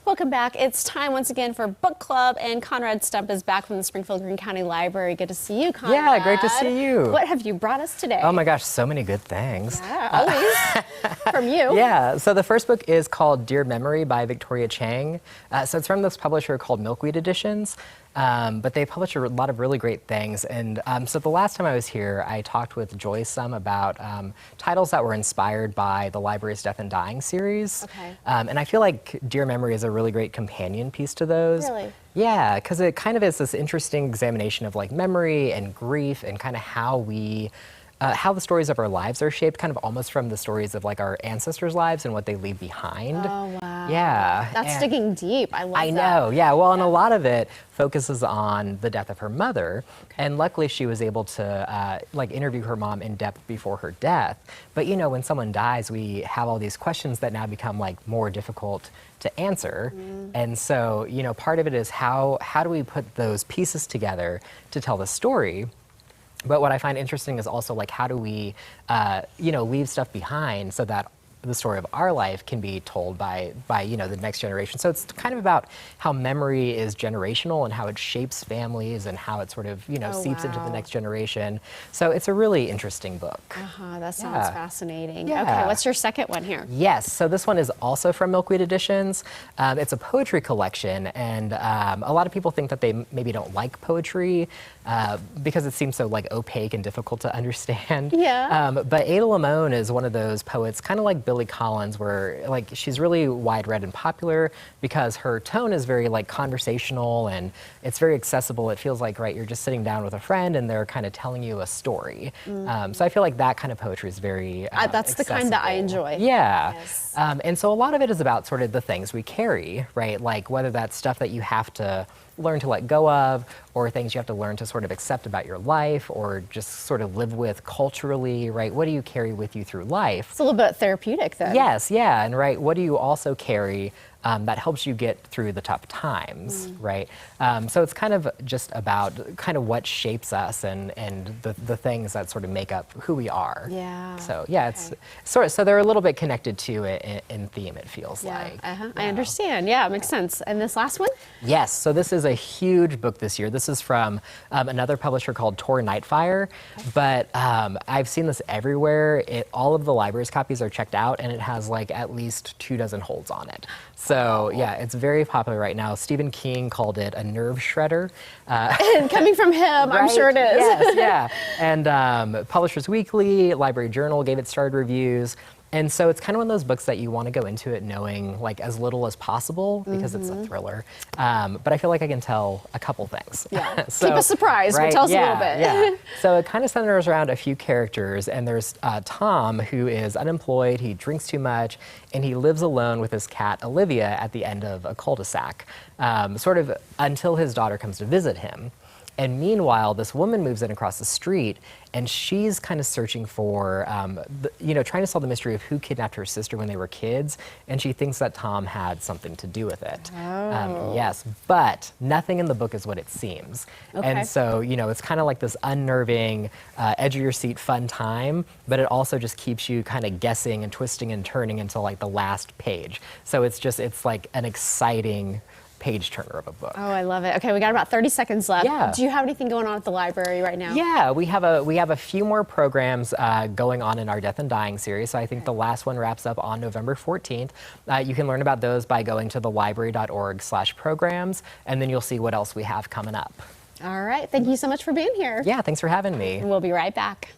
Welcome back. It's time once again for book club, and Conrad Stump is back from the Springfield Greene County Library. Good to see you, Conrad. Yeah, great to see you. What have you brought us today? Oh my gosh, so many good things. Yeah, always from you. Yeah, so the first book is called Dear Memory by Victoria Chang. So it's from this publisher called Milkweed Editions. But they publish a lot of really great things. And so the last time I was here, I talked with Joy some about titles that were inspired by the library's Death and Dying series. Okay. And I feel like Dear Memory is a really great companion piece to those. Really? Yeah, because it kind of is this interesting examination of like memory and grief and kind of how the stories of our lives are shaped, kind of almost from the stories of like our ancestors' lives and what they leave behind. Oh, wow. Yeah. That's digging deep. I love that. I know, yeah. Well, and a lot of it focuses on the death of her mother. Okay. And luckily she was able to like interview her mom in depth before her death. But you know, when someone dies, we have all these questions that now become like more difficult to answer. And so, you know, part of it is how do we put those pieces together to tell the story? But what I find interesting is also like how do we, you know, leave stuff behind so that the story of our life can be told by you know, the next generation. So it's kind of about how memory is generational and how it shapes families and how it sort of, you know, seeps into the next generation. So it's a really interesting book. That sounds fascinating. Yeah. Okay, what's your second one here? Yes, so this one is also from Milkweed Editions. It's a poetry collection, and a lot of people think that they maybe don't like poetry because it seems so like opaque and difficult to understand. Yeah. But Ada Limon is one of those poets, kind of like Billy Collins, where like she's really wide read and popular because her tone is very like conversational and it's very accessible. It feels like, right, you're just sitting down with a friend and they're kind of telling you a story. So I feel like that kind of poetry is very that's the kind that I enjoy. Yeah. Yes. And so a lot of it is about sort of the things we carry, right? Like whether that's stuff that you have to learn to let go of, or things you have to learn to sort of accept about your life, or just sort of live with culturally, right? What do you carry with you through life? It's a little bit therapeutic then. Yes, yeah, and right, what do you also carry that helps you get through the tough times, right? So it's kind of just about kind of what shapes us and the things that sort of make up who we are. Yeah. So yeah, it's sort of, so they're a little bit connected to it in theme, it feels like. I understand. Yeah, it makes sense. And this last one? Yes, so this is a huge book this year. This is from another publisher called Tor Nightfire, but I've seen this everywhere. All of the library's copies are checked out, and it has like at least 24 holds on it. So yeah, it's very popular right now. Stephen King called it a nerve shredder. And coming from him, right? I'm sure it is. Yes, yeah. And Publishers Weekly, Library Journal gave it starred reviews. And so it's kind of one of those books that you want to go into it knowing like as little as possible because it's a thriller. But I feel like I can tell a couple things. Yeah. So, keep us surprised, right? but tell us a little bit. Yeah. So it kind of centers around a few characters, and there's Tom, who is unemployed, he drinks too much, and he lives alone with his cat Olivia at the end of a cul-de-sac, sort of until his daughter comes to visit him. And meanwhile, this woman moves in across the street, and she's kind of searching for, you know, trying to solve the mystery of who kidnapped her sister when they were kids, and she thinks that Tom had something to do with it. Yes, but nothing in the book is what it seems. Okay. And so, you know, it's kind of like this unnerving, edge-of-your-seat fun time, but it also just keeps you kind of guessing and twisting and turning until like the last page. So it's like an exciting page turner of a book. Oh, I love it. Okay, we got about 30 seconds left. Yeah. Do you have anything going on at the library right now? Yeah, we have a few more programs going on in our Death and Dying series. So I think the last one wraps up on November 14th. You can learn about those by going to thelibrary.org/programs, and then you'll see what else we have coming up. All right. Thank you so much for being here. Yeah, thanks for having me. We'll be right back.